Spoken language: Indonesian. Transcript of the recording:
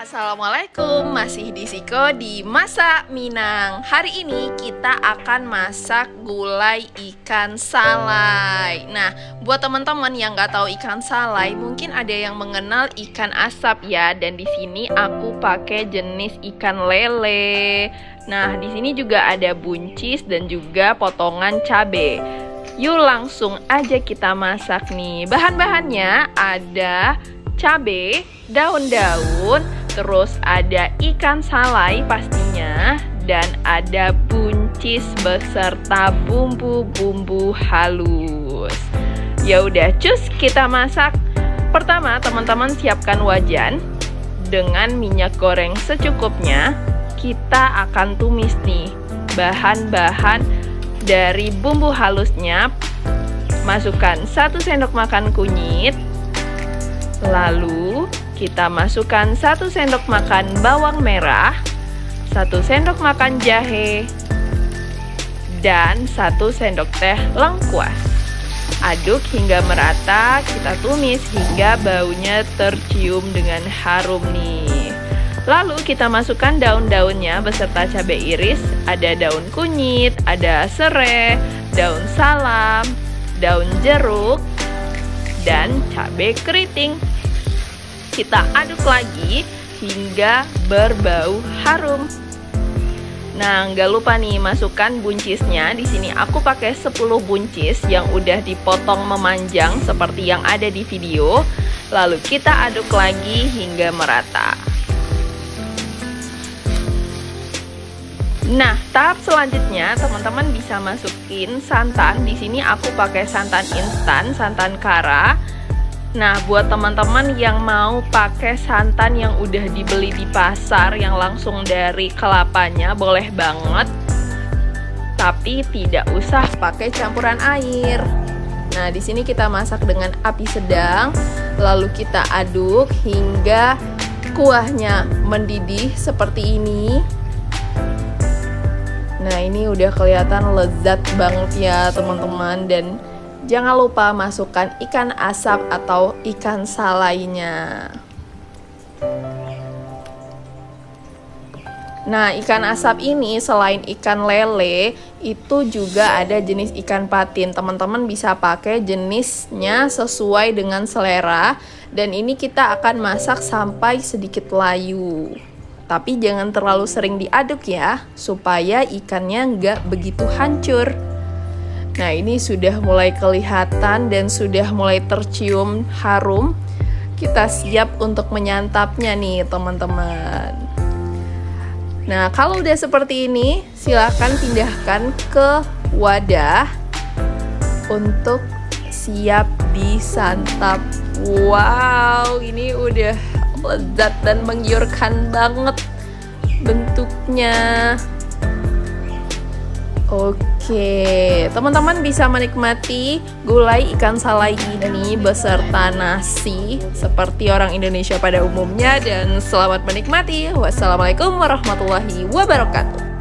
Assalamualaikum, masih di Siko di Masak Minang. Hari ini kita akan masak gulai ikan salai. Nah, buat teman-teman yang nggak tahu ikan salai, mungkin ada yang mengenal ikan asap ya. Dan di sini aku pakai jenis ikan lele. Nah, di sini juga ada buncis dan juga potongan cabai. Yuk langsung aja kita masak nih. Bahan-bahannya ada cabai, daun-daun, terus ada ikan salai pastinya, dan ada buncis beserta bumbu-bumbu halus. Ya udah, cus kita masak. Pertama, teman-teman siapkan wajan dengan minyak goreng secukupnya. Kita akan tumis nih bahan-bahan dari bumbu halusnya. Masukkan 1 sendok makan kunyit. Lalu kita masukkan 1 sendok makan bawang merah, 1 sendok makan jahe, dan 1 sendok teh lengkuas. Aduk hingga merata, kita tumis hingga baunya tercium dengan harum nih. Lalu kita masukkan daun-daunnya beserta cabai iris, ada daun kunyit, ada serai, daun salam, daun jeruk, dan cabai keriting. Kita aduk lagi hingga berbau harum. Nah, nggak lupa nih masukkan buncisnya. Di sini aku pakai 10 buncis yang udah dipotong memanjang seperti yang ada di video. Lalu kita aduk lagi hingga merata. Nah, tahap selanjutnya teman-teman bisa masukin santan. Di sini aku pakai santan instan, santan kara. Nah, buat teman-teman yang mau pakai santan yang udah dibeli di pasar yang langsung dari kelapanya, boleh banget. Tapi tidak usah pakai campuran air. Nah, di sini kita masak dengan api sedang, lalu kita aduk hingga kuahnya mendidih seperti ini. Nah, ini udah kelihatan lezat banget ya teman-teman. Dan jangan lupa masukkan ikan asap atau ikan salainya. Nah, ikan asap ini selain ikan lele, itu juga ada jenis ikan patin. Teman-teman bisa pakai jenisnya sesuai dengan selera. Dan ini kita akan masak sampai sedikit layu. Tapi jangan terlalu sering diaduk ya, supaya ikannya nggak begitu hancur. Nah, ini sudah mulai kelihatan dan sudah mulai tercium harum. Kita siap untuk menyantapnya nih teman-teman. Nah, kalau udah seperti ini, silakan pindahkan ke wadah untuk siap disantap. Wow, ini udah lezat dan menggiurkan banget bentuknya. Oke, teman-teman bisa menikmati gulai ikan salai ini beserta nasi seperti orang Indonesia pada umumnya. Dan selamat menikmati. Wassalamualaikum warahmatullahi wabarakatuh.